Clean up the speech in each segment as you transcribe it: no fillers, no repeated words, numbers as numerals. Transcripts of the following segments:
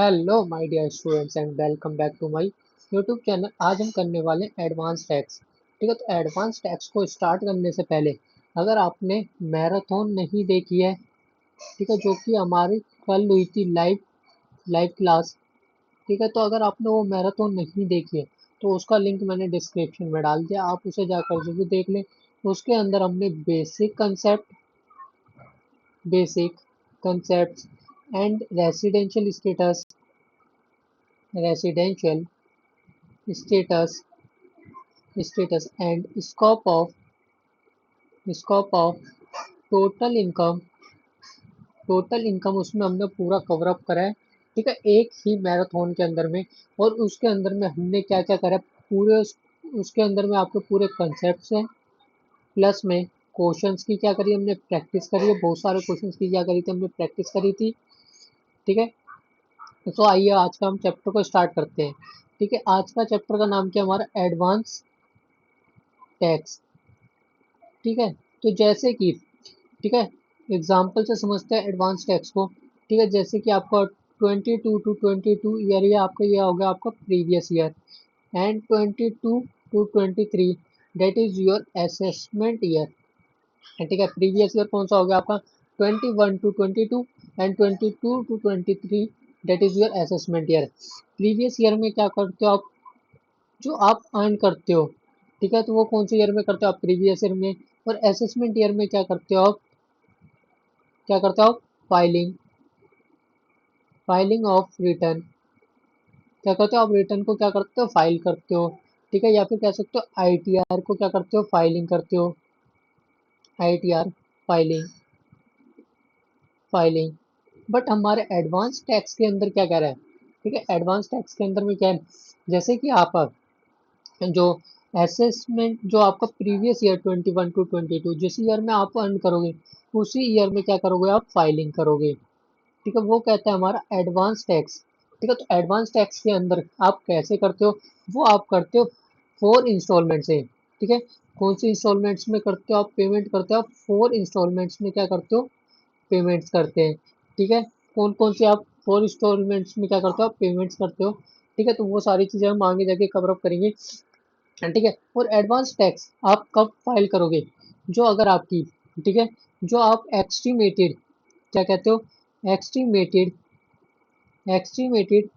Hello my dear students and welcome back to my YouTube channel. आज हम करने वाले हैं एडवांस टैक्स। ठीक है, तो एडवांस टैक्स को स्टार्ट करने से पहले अगर आपने मैराथन नहीं देखी है, ठीक है, जो कि हमारी कल हुई थी लाइव लाइव क्लास। ठीक है, तो अगर आपने वो मैराथन नहीं देखी है तो उसका लिंक मैंने डिस्क्रिप्शन में डाल दिया, आप उसे जाकर जरूर देख लें। उसके अंदर हमने basic concept and residential status status and scope of total income उसमें हमने पूरा कवर अप करा है। ठीक है, एक ही मैराथन के अंदर में। और उसके अंदर में हमने क्या क्या करा है, उसके अंदर में आपके पूरे कंसेप्ट हैं, प्लस में क्वेश्चंस की क्या करी हमने प्रैक्टिस करी है, बहुत सारे क्वेश्चंस की क्या करी थी हमने प्रैक्टिस करी थी। ठीक है, तो आइए आज का हम चैप्टर को स्टार्ट करते हैं। ठीक है, आज का चैप्टर का नाम क्या है हमारा, एडवांस टैक्स। ठीक है, तो जैसे कि, ठीक है, एग्जाम्पल से समझते हैं एडवांस टैक्स को। ठीक है, जैसे कि आपका 22 to 22 ईयर, ये आपका ये हो गया आपका previous year, and 22 to 23 that is your assessment year. ठीक है, प्रीवियस ईयर कौन सा हो गया आपका 21 to 22 and 22 to 23 that is your assessment year. Previous year में क्या करते हो आप, जो आप अर्न करते हो, ठीक है, तो वो कौन से ईयर में करते हो आप, प्रीवियस ईयर में। और असेसमेंट ईयर में क्या करते हो आप, क्या करते हो आप, फाइलिंग फाइलिंग ऑफ रिटर्न। क्या करते हो आप, रिटर्न को क्या करते हो, फाइल करते हो। ठीक है, या फिर कह सकते हो आईटीआर को क्या करते हो, फाइलिंग करते हो। आईटीआर, फाइलिंग फाइलिंग बट हमारे एडवांस टैक्स के अंदर क्या कह रहा है। ठीक है, एडवांस टैक्स के अंदर में क्या है, जैसे कि आप जो असेसमेंट जो आपका प्रीवियस ईयर 21 to 22 जिस ईयर में आप अर्न करोगे, उसी ईयर में क्या करोगे आप, फाइलिंग करोगे। ठीक है, वो कहता है हमारा एडवांस टैक्स। ठीक है, तो एडवांस टैक्स के अंदर आप कैसे करते हो, वो आप करते हो 4 इंस्टॉलमेंट से। ठीक है, कौन सी इंस्टॉलमेंट्स में करते हो आप, पेमेंट करते हो आप 4 इंस्टॉलमेंट्स में, क्या करते हो, पेमेंट्स करते हैं। ठीक है, कौन कौन से आप 4 इंस्टॉलमेंट्स में क्या करते हो आप, पेमेंट्स करते हो। ठीक है, तो वो सारी चीज़ें हम आगे जाके कवर अप करेंगे। ठीक है, और एडवांस टैक्स आप कब फाइल करोगे, जो अगर आपकी, ठीक है, जो आप एक्सटीमेटेड, क्या कहते हो, एक्सटीमेटेड एक्सटीमेटेड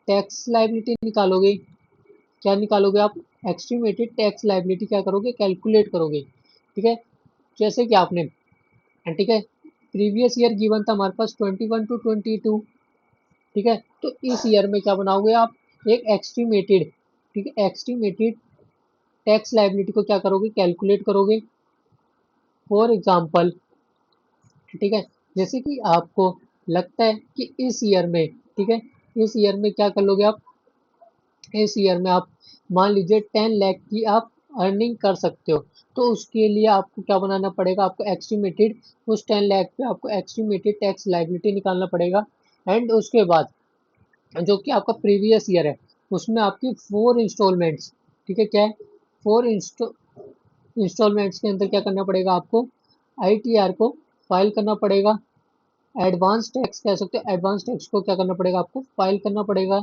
टैक्स लाइबिलिटी निकालोगे। क्या निकालोगे आप, एक्सटीमेटेड टैक्स लाइबिलिटी क्या करोगे, कैलकुलेट करोगे। ठीक है, जैसे कि आपने, ठीक है, प्रीवियस ईयर गिवन था हमारे पास 21 to 22। ठीक है, तो इस ईयर में क्या बनाओगे आप, एक एक्सटीमेटेड, ठीक है, एक्सटीमेटेड टैक्स लाइबिलिटी को क्या करोगे, कैलकुलेट करोगे। फॉर एग्जाम्पल, ठीक है, जैसे कि आपको लगता है कि इस ईयर में, ठीक है, इस ईयर में क्या कर लोगे आप, इस ईयर में आप मान लीजिए 10 लाख की आप अर्निंग कर सकते हो। तो उसके लिए आपको क्या बनाना पड़ेगा, आपको एस्टिमेटेड, उस 10 लाख पे आपको एस्टिमेटेड टैक्स लाइबिलिटी निकालना पड़ेगा। एंड उसके बाद जो कि आपका प्रीवियस ईयर है, उसमें आपकी 4 इंस्टॉलमेंट्स, ठीक है, क्या है, 4 इंस्टॉलमेंट्स के अंदर क्या करना पड़ेगा आपको, आईटीआर को फाइल करना पड़ेगा। एडवांस टैक्स कह सकते हो, एडवांस टैक्स को क्या करना पड़ेगा आपको, फाइल करना पड़ेगा।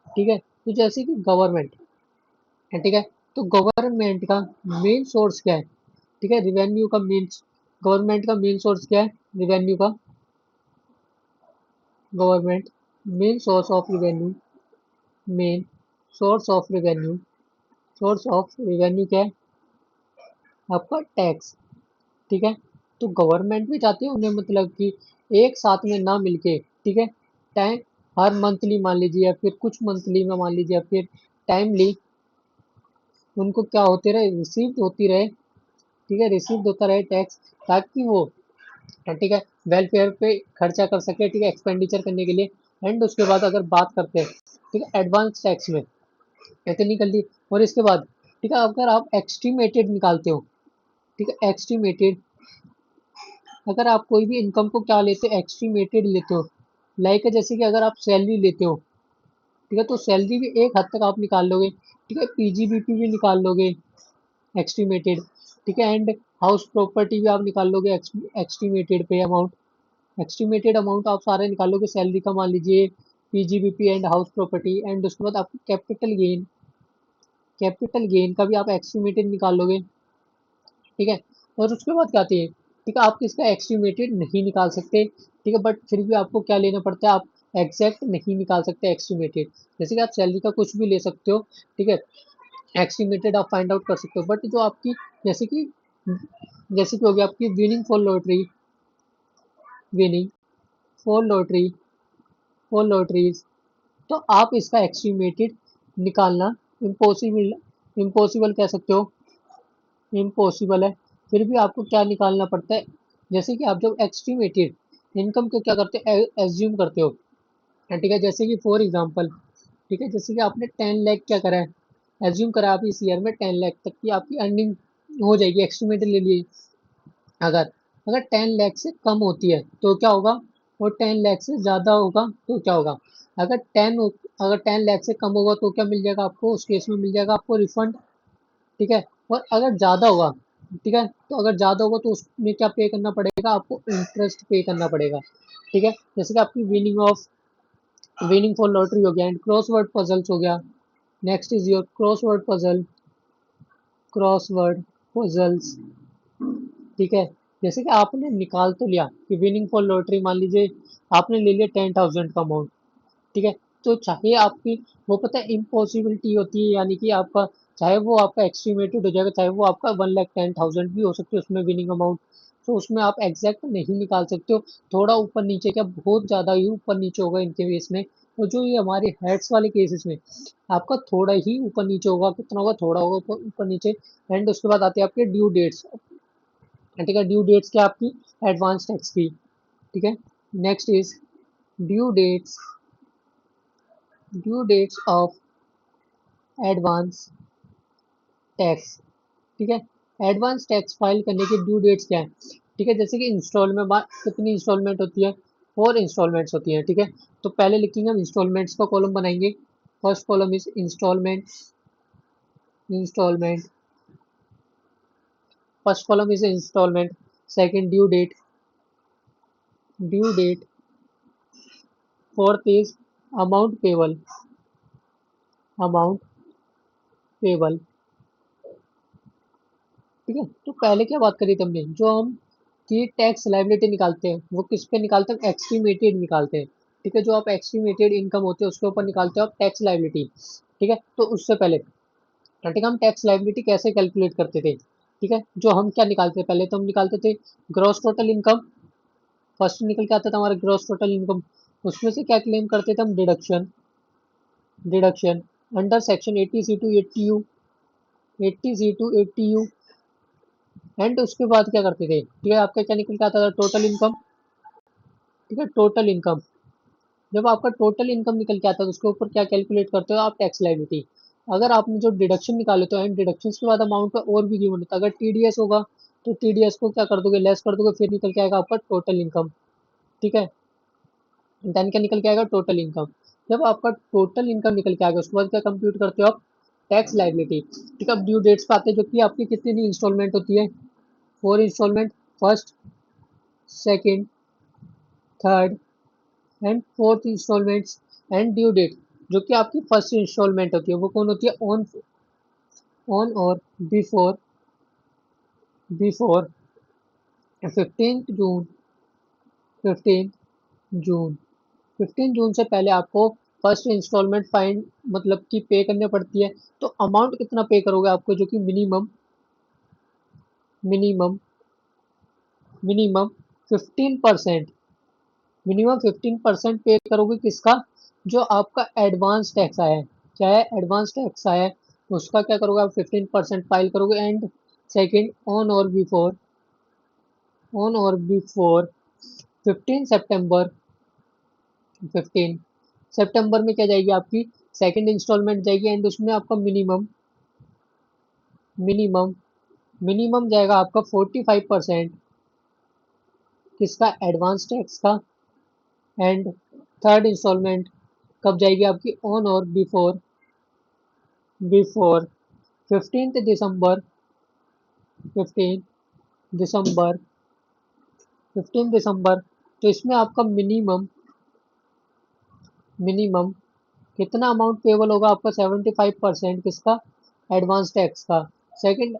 ठीक है, तो जैसे कि गवर्नमेंट है, ठीक है, तो गवर्नमेंट का मेन सोर्स क्या है, ठीक है, रिवेन्यू का मेन, गवर्नमेंट का मेन सोर्स क्या है, रिवेन्यू का, government main source of revenue, main source of revenue, source of revenue क्या है आपका, टैक्स। ठीक है, तो गवर्नमेंट भी चाहती है उन्हें, मतलब कि एक साथ में ना मिलके, ठीक है, टाइम, हर मंथली मान लीजिए, या फिर कुछ मंथली में मान लीजिए, या फिर टाइमली उनको क्या होते रहे, रिसीव होती रहे। ठीक है, रिसीव होता रहे टैक्स, ताकि वो, ठीक है, वेलफेयर पे खर्चा कर सके, ठीक है, एक्सपेंडिचर करने के लिए। एंड उसके बाद अगर बात करते हैं, ठीक है, एडवांस टैक्स में इतनी कर ली। और इसके बाद, ठीक है, अगर आप एक्सटीमेटेड निकालते हो, ठीक है, एक्सटीमेटेड, अगर आप कोई भी इनकम को क्या लेते हो, एक्सटीमेटेड लेते हो, लाइक जैसे कि अगर आप सैलरी लेते हो, ठीक है, तो सैलरी भी एक हद तक आप निकाल लोगे। ठीक है, पीजीबीपी भी निकाल लोगे एक्सटीमेटेड। ठीक है, एंड हाउस प्रॉपर्टी भी आप निकाल लोगे एक्सटीमेटेड पे अमाउंट, एक्सटीमेटेड अमाउंट आप सारे निकालोगे, सैलरी का मान लीजिए, PGBP and house property, and उसके बाद आपको कैपिटल गेन का भी आप एस्टिमेटेड निकाल लोगे, ठीक है। और उसके बाद क्या आती है, ठीक है, आप इसका एस्टिमेटेड नहीं निकाल सकते, ठीक है, बट फिर भी आपको क्या लेना पड़ता है, आप एग्जैक्ट नहीं निकाल सकते एस्टिमेटेड। जैसे कि आप सैलरी का कुछ भी ले सकते हो, ठीक है, एस्टिमेटेड आप फाइंड आउट कर सकते हो, बट जो आपकी जैसे कि जैसे कि हो गया आपकी winning for lottery for lotteries, तो आप इसका एस्टिमेटेड निकालना इम्पॉसिबल इम्पॉसिबल कह सकते हो, इम्पॉसिबल है। फिर भी आपको क्या निकालना पड़ता है, जैसे कि आप जब एस्टिमेटेड इनकम को क्या करते हो, एज्यूम करते हो, ठीक है, जैसे कि फॉर एग्जांपल, ठीक है, जैसे कि आपने 10 लाख क्या करा है, एज्यूम करा आप इस ईयर में 10 लाख तक की आपकी अर्निंग हो जाएगी, एस्टिमेटेड ले लिए। अगर अगर 10 लाख से कम होती है तो क्या होगा, और 10 लाख से ज़्यादा होगा तो क्या होगा, अगर 10 लाख से कम होगा तो क्या मिल जाएगा आपको, उस केस में मिल जाएगा आपको रिफंड, ठीक है। और अगर ज़्यादा होगा, ठीक है, तो अगर ज़्यादा होगा तो उसमें क्या पे करना पड़ेगा आपको, इंटरेस्ट पे करना पड़ेगा, ठीक है। जैसे कि आपकी विनिंग फॉर लॉटरी हो गया, एंड क्रॉसवर्ड पजल्स हो गया। Next is your crossword puzzles, ठीक है। जैसे कि आपने निकाल तो लिया कि विनिंग फॉर लॉटरी, मान लीजिए आपने ले लिया 10,000 का अमाउंट, ठीक है, तो चाहे आपकी वो पता है इम्पॉसिबिलिटी होती है, यानी कि आपका चाहे वो आपका एक्सट्रीमेटेड हो जाएगा, चाहे वो आपका 1,10,000 भी हो सकती है उसमें विनिंग अमाउंट, तो उसमें आप एग्जैक्ट नहीं निकाल सकते हो, थोड़ा ऊपर नीचे क्या बहुत ज़्यादा ही ऊपर नीचे होगा इनके केस में। तो जो ये हमारे हेड्स वाले केसेस में आपका थोड़ा ही ऊपर नीचे होगा, कितना होगा, थोड़ा होगा ऊपर ऊपर नीचे। एंड उसके बाद आते हैं आपके ड्यू डेट्स, ठीक है, ड्यू डेट्स क्या आपकी एडवांस टैक्स की, ठीक है। Next is due dates due dates of advance tax, ठीक है। एडवांस टैक्स फाइल करने की ड्यू डेट्स क्या है, ठीक है, जैसे कि इंस्टॉलमेंट कितनी इंस्टॉलमेंट होती है, 4 इंस्टॉलमेंट्स होती है, ठीक है। तो पहले लिखेंगे हम इंस्टॉलमेंट्स का कॉलम बनाएंगे, first column is installment first column is installment, second due date, fourth is amount payable amount payable, ठीक है। तो पहले क्या बात करी थी हमने, जो हम की टैक्स लाइबिलिटी निकालते हैं वो किस पे निकालते हैं, एस्टिमेटेड निकालते हैं, ठीक है। जो आप एस्टिमेटेड इनकम होती है उसके ऊपर निकालते हो आप टैक्स लाइबिलिटी, ठीक है। तो उससे पहले, ठीक है, हम टैक्स लाइबिलिटी कैसे कैलकुलेट करते थे, ठीक है, जो हम क्या निकालते थे, पहले तो हम निकालते थे ग्रॉस टोटल इनकम, फर्स्ट निकल के आता था हमारा ग्रॉस टोटल इनकम, उसमें से क्या क्लेम करते थे हम, deduction under section 80C to 80U and उसके बाद क्या करते थे, ठीक है, आपका क्या निकल के आता था, टोटल इनकम, ठीक है, टोटल इनकम। जब आपका टोटल इनकम निकल के आता है तो उसके ऊपर क्या कैलकुलेट करते हो आप, टैक्स लायबिलिटी। अगर आपने जो डिडक्शन निकाले तो एंड डिडक्शन के बाद अमाउंट का और भी गिवन होता है, अगर टीडीएस होगा तो टीडीएस को क्या कर दोगे, लेस कर दोगे, फिर निकल के आएगा आपका टोटल इनकम, ठीक है। देन क्या निकल के आएगा, टोटल इनकम। जब आपका टोटल इनकम निकल के आएगा उसके बाद क्या कंप्यूट करते हो आप, टैक्स लायबिलिटी, ठीक है। अब ड्यू डेट्स पे आते हैं, जो कि आपकी कितनी इंस्टॉलमेंट होती है, 4 installment, first, second, third and fourth installments, and due date, जो कि आपकी फर्स्ट इंस्टॉलमेंट होती है वो कौन होती है, ऑन और बिफोर बिफोर 15 जून 15 जून 15 जून से पहले आपको फर्स्ट इंस्टॉलमेंट फाइन मतलब कि पे करने पड़ती है। तो अमाउंट कितना पे करोगे आपको, जो कि मिनिमम मिनिमम 15%, मिनिमम 15% पे करोगे, किसका, जो आपका एडवांस टैक्स आया है, चाहे एडवांस टैक्स आया है उसका क्या करोगे आप, 15% फाइल करोगे। एंड सेकेंड, ऑन और बिफोर 15 सितंबर 15 सितंबर में क्या जाएगी आपकी, सेकेंड इंस्टॉलमेंट जाएगी, एंड उसमें आपका मिनिमम मिनिमम जाएगा आपका 45%, किसका, एडवांस टैक्स का। एंड थर्ड इंस्टॉलमेंट कब जाएगी आपकी, ऑन और बिफोर 15 दिसंबर 15 दिसंबर 15 दिसंबर। तो इसमें आपका मिनिमम कितना अमाउंट पेबल होगा आपका 75% किसका, एडवांस टैक्स का। सेकंड,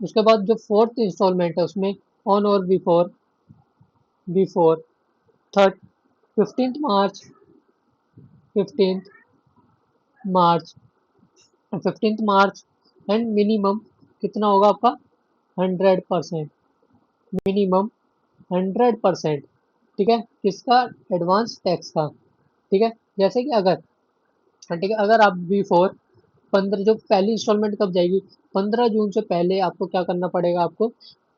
उसके बाद जो फोर्थ इंस्टॉलमेंट है उसमें ऑन और before before third 15th March, 15th March, 15th March, and minimum कितना होगा आपका 100%, मिनिमम 100%, ठीक है, किसका, एडवांस टैक्स का। ठीक है, जैसे कि अगर, ठीक है, अगर आप बिफोर 15, जो पहली इंस्टॉलमेंट कब जाएगी, 15 जून से पहले आपको क्या करना पड़ेगा आपको,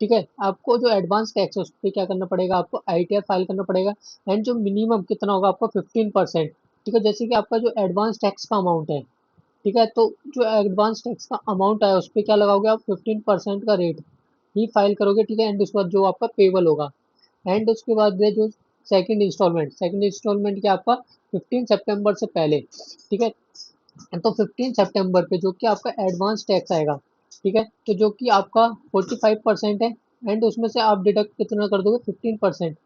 ठीक है, आपको जो एडवांस टैक्स है उस पर क्या करना पड़ेगा, आपको आईटीआर फाइल करना पड़ेगा। एंड जो मिनिमम कितना होगा आपको 15%, ठीक है, जैसे कि आपका जो एडवांस टैक्स का अमाउंट है, ठीक है, तो जो एडवांस टैक्स का अमाउंट है उस पर क्या लगाओगे आप, 15% का रेट ही फाइल करोगे, ठीक है। एंड उसके बाद जो आपका पेबल होगा, एंड उसके बाद जो सेकंड इंस्टॉलमेंट क्या आपका 15 सितंबर से पहले, ठीक है। तो 15 सितंबर पे जो कि आपका एडवांस टैक्स आएगा, ठीक है, तो जो कि आपका 45% है। एंड उसमें से आप डिडक्ट कितना कर दोगे, 15%,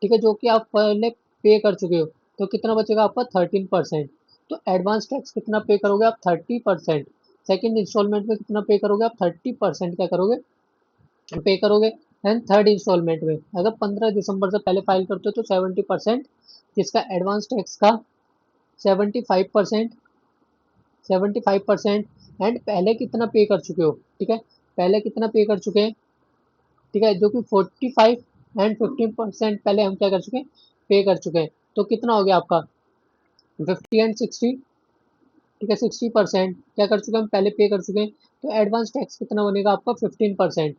ठीक है, जो कि आप पहले पे कर चुके हो, तो कितना बचेगा आपका 13%। तो एडवांस टैक्स कितना पे करोगे आप, 30%। सेकेंड इंस्टॉलमेंट में कितना पे करोगे आप, 30% क्या करोगे, पे करोगे। एंड थर्ड इंस्टॉलमेंट में अगर 15 दिसंबर से पहले फाइल करते हो तो 70% किसका, एडवांस टैक्स का, 75%, 75%। एंड पहले कितना पे कर चुके हो, ठीक है, पहले कितना पे कर चुके हैं, ठीक है, जो कि 45 एंड 15% पहले हम क्या कर चुके हैं, पे कर चुके हैं। तो कितना हो गया आपका 50 एंड 60, ठीक है, 60% क्या कर चुके हैं हम, पहले पे कर चुके हैं। तो एडवांस टैक्स कितना बनेगा आपका 15%,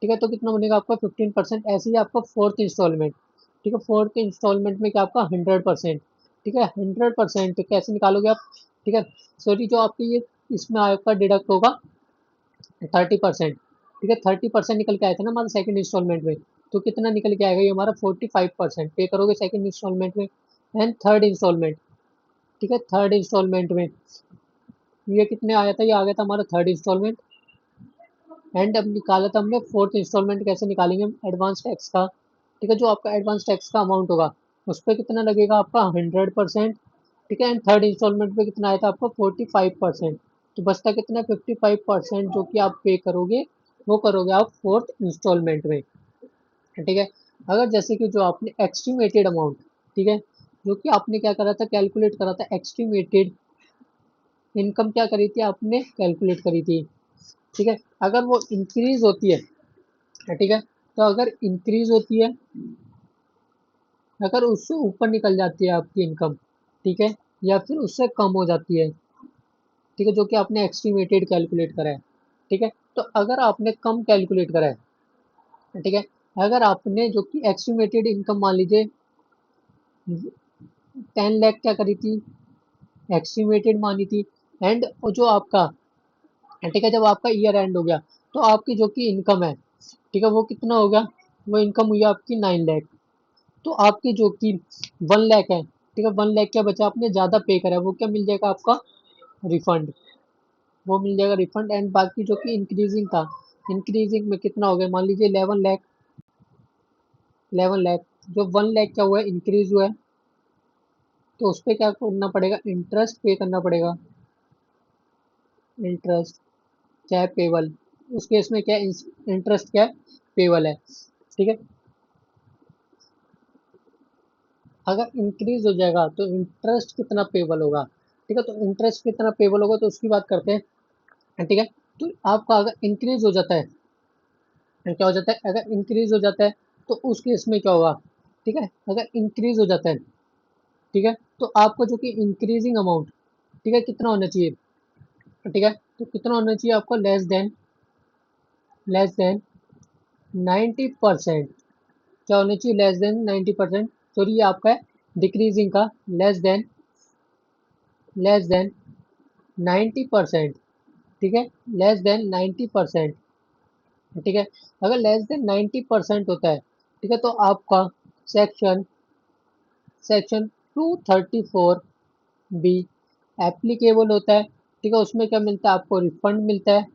ठीक है, तो कितना बनेगा आपका 15%। ऐसे ही आपका फोर्थ इंस्टॉलमेंट, ठीक है, फोर्थ इंस्टॉलमेंट में क्या आपका 100%, ठीक है, 100% कैसे निकालोगे आप, ठीक है, सॉरी, जो आपके ये इसमें आपका डिडक्ट होगा 30%, ठीक है, 30% निकल के आया था ना हमारा सेकंड इंस्टॉलमेंट में, तो कितना निकल के आएगा ये हमारा 45% पे करोगे सेकंड इंस्टॉलमेंट में। एंड थर्ड इंस्टॉलमेंट, ठीक है, थर्ड इंस्टॉलमेंट में ये कितने आया था, ये आ गया था हमारा थर्ड इंस्टॉलमेंट। एंड अब निकाला था हमने फोर्थ इंस्टॉलमेंट, कैसे निकालेंगे हम, एडवांस टैक्स का, ठीक है, जो आपका एडवांस टैक्स का अमाउंट होगा उस पर कितना लगेगा आपका 100%, ठीक है। एंड थर्ड इंस्टॉलमेंट में कितना आया था आपका 45%, तो बचता कितना 55% जो कि आप पे करोगे, वो करोगे आप फोर्थ इंस्टॉलमेंट में, ठीक है। अगर जैसे कि जो आपने एक्सटीमेटेड अमाउंट, ठीक है, जो कि आपने क्या करा था, कैलकुलेट करा था, एक्सटीमेटेड इनकम क्या करी थी आपने, कैलकुलेट करी थी, ठीक है, अगर वो इंक्रीज होती है, ठीक है, तो अगर इंक्रीज होती है, अगर उससे ऊपर निकल जाती है आपकी इनकम, ठीक है, या फिर उससे कम हो जाती है, ठीक है, जो कि आपने एस्टिमेटेड कैलकुलेट करा है, ठीक है, तो अगर आपने कम कैलकुलेट करा है, ठीक है, अगर आपने जो कि एस्टिमेटेड इनकम मान लीजिए 10 लाख क्या करी थी, एस्टिमेटेड मानी थी। एंड जो आपका, ठीक है, जब आपका ईयर एंड हो गया तो आपकी जो कि इनकम है, ठीक है, वो कितना हो गया, वो इनकम हुई आपकी 9 लाख। तो आपकी जो कि 1 लाख है, ठीक है, 1 लाख क्या बचा, आपने ज़्यादा पे करा है, वो क्या मिल जाएगा आपका, रिफंड, वो मिल जाएगा रिफंड। एंड बाकी जो कि इंक्रीजिंग था, इंक्रीजिंग में कितना हो गया, मान लीजिए 11 लाख, 11 लाख, जो 1 लाख क्या हुआ है, इंक्रीज हुआ है, तो उस पर क्या करना पड़ेगा, इंटरेस्ट पे करना पड़ेगा, इंटरेस्ट क्या है, पेबल, उस केस में क्या है, इंटरेस्ट क्या है, पेबल है, ठीक है। अगर इंक्रीज हो जाएगा तो इंटरेस्ट कितना पेबल होगा, ठीक है, तो इंटरेस्ट कितना पेबल होगा तो उसकी बात करते हैं, ठीक है। तो आपका अगर इंक्रीज हो जाता है, क्या हो जाता है, अगर इंक्रीज हो जाता है तो उस केस में क्या होगा, ठीक है, अगर इंक्रीज हो जाता है, ठीक है, तो आपको जो कि इंक्रीजिंग अमाउंट, ठीक है, कितना होना चाहिए, ठीक है, तो कितना होना चाहिए आपको, लेस देन 90%, क्या होना चाहिए, लेस देन 90%, सॉरी ये आपका है डिक्रीजिंग का, लेस देन 90%, ठीक है, लेस देन 90%, ठीक है, अगर लेस देन 90% होता है, ठीक है, तो आपका सेक्शन सेक्शन 234 बी एप्लीकेबल होता है, ठीक है, उसमें क्या मिलता है आपको, रिफंड मिलता है,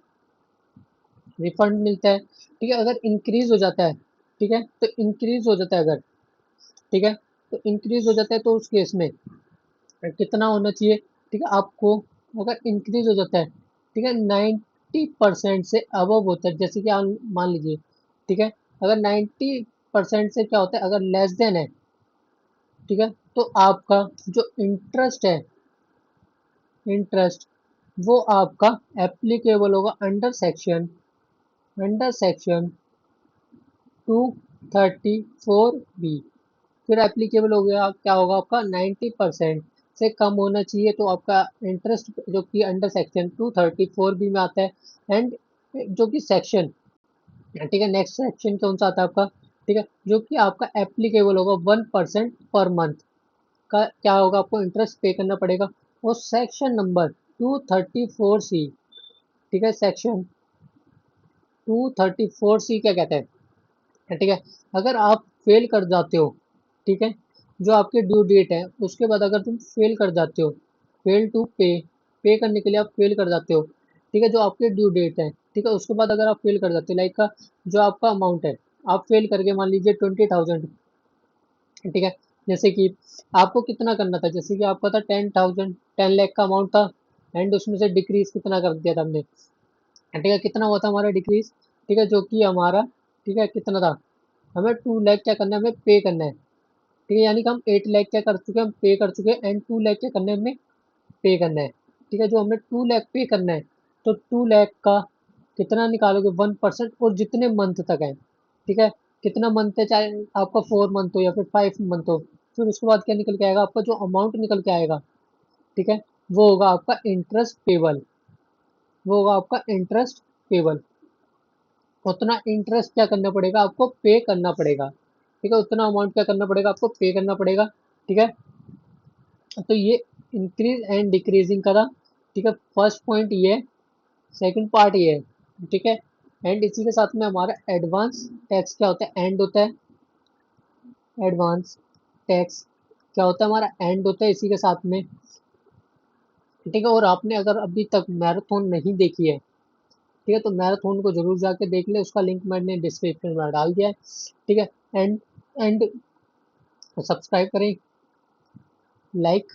रिफंड मिलता है, ठीक है। अगर इंक्रीज हो जाता है, ठीक है, तो इंक्रीज हो जाता है अगर, ठीक है, तो इंक्रीज हो जाता है तो उस केस में कितना होना चाहिए, ठीक है आपको, अगर इंक्रीज हो जाता है, ठीक है 90% से अबव होता है, जैसे कि आप मान लीजिए, ठीक है अगर 90% से क्या होता है, अगर लेस देन है, ठीक है, तो आपका जो इंटरेस्ट है, इंटरेस्ट वो आपका एप्लीकेबल होगा अंडर सेक्शन 234 बी। फिर एप्लीकेबल हो गया, क्या होगा आपका 90% से कम होना चाहिए, तो आपका इंटरेस्ट जो कि अंडर सेक्शन 234 बी में आता है। एंड जो कि सेक्शन, ठीक है नेक्स्ट सेक्शन कौन सा आता है आपका, ठीक है जो कि आपका एप्लीकेबल होगा 1% पर मंथ का, क्या होगा आपको इंटरेस्ट पे करना पड़ेगा। और सेक्शन नंबर 234 सी, ठीक है सेक्शन 234 सी क्या कहते हैं, ठीक है अगर आप फेल कर जाते हो, ठीक है जो आपके ड्यू डेट है उसके बाद अगर तुम फेल कर जाते हो, फेल टू पे, पे करने के लिए आप फेल कर जाते हो, ठीक है जो आपके ड्यू डेट है, ठीक है उसके बाद अगर आप फेल कर जाते हो, लाइक का जो आपका अमाउंट है, आप फेल करके मान लीजिए 20,000, ठीक है जैसे कि आपको कितना करना था, जैसे कि आपका था 10,000, 10 लाख का अमाउंट था, एंड उसमें से डिक्रीज कितना कर दिया था हमने, ठीक है कितना हुआ था हमारा डिक्रीज, ठीक है जो कि हमारा, ठीक है कितना था, हमें 2 लाख क्या करना है, हमें पे करना है, ठीक है यानी कि हम 8 लाख क्या कर चुके हैं, हम पे कर चुके हैं, एंड 2 लाख क्या करना है, हमें पे करना है, ठीक है जो हमें 2 लाख पे करना है, तो 2 लाख का कितना निकालोगे 1%, और जितने मंथ तक है, ठीक है कितना मंथ है, चाहे आपका 4 मंथ हो या फिर 5 मंथ हो, फिर उसके बाद क्या निकल के आएगा, आपका जो अमाउंट निकल के आएगा, ठीक है वो होगा आपका इंटरेस्ट पेबल, वो होगा आपका इंटरेस्ट पेबल। उतना इंटरेस्ट क्या करना पड़ेगा, आपको पे करना पड़ेगा, ठीक है उतना अमाउंट क्या करना पड़ेगा, आपको पे करना पड़ेगा, ठीक है। तो ये इंक्रीज एंड डिक्रीजिंग का था, ठीक है फर्स्ट पॉइंट ये है, सेकंड पार्ट ये है, ठीक है। एंड इसी के साथ में हमारा एडवांस टैक्स क्या होता है, एंड होता है, एडवांस टैक्स क्या होता है हमारा, एंड होता है इसी के साथ में, ठीक है। और आपने अगर अभी तक मैराथन नहीं देखी है, ठीक है तो मैराथन को जरूर जाके देख ले, उसका लिंक मैंने डिस्क्रिप्शन में डाल दिया है, ठीक है। एंड सब्सक्राइब करें, लाइक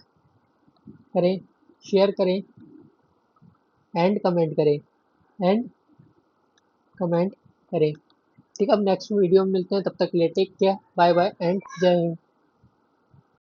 करें, शेयर करें, एंड कमेंट करें, एंड कमेंट करें, ठीक है। अब नेक्स्ट वीडियो में मिलते हैं, तब तक के लिए take care, bye bye and जय हिंद।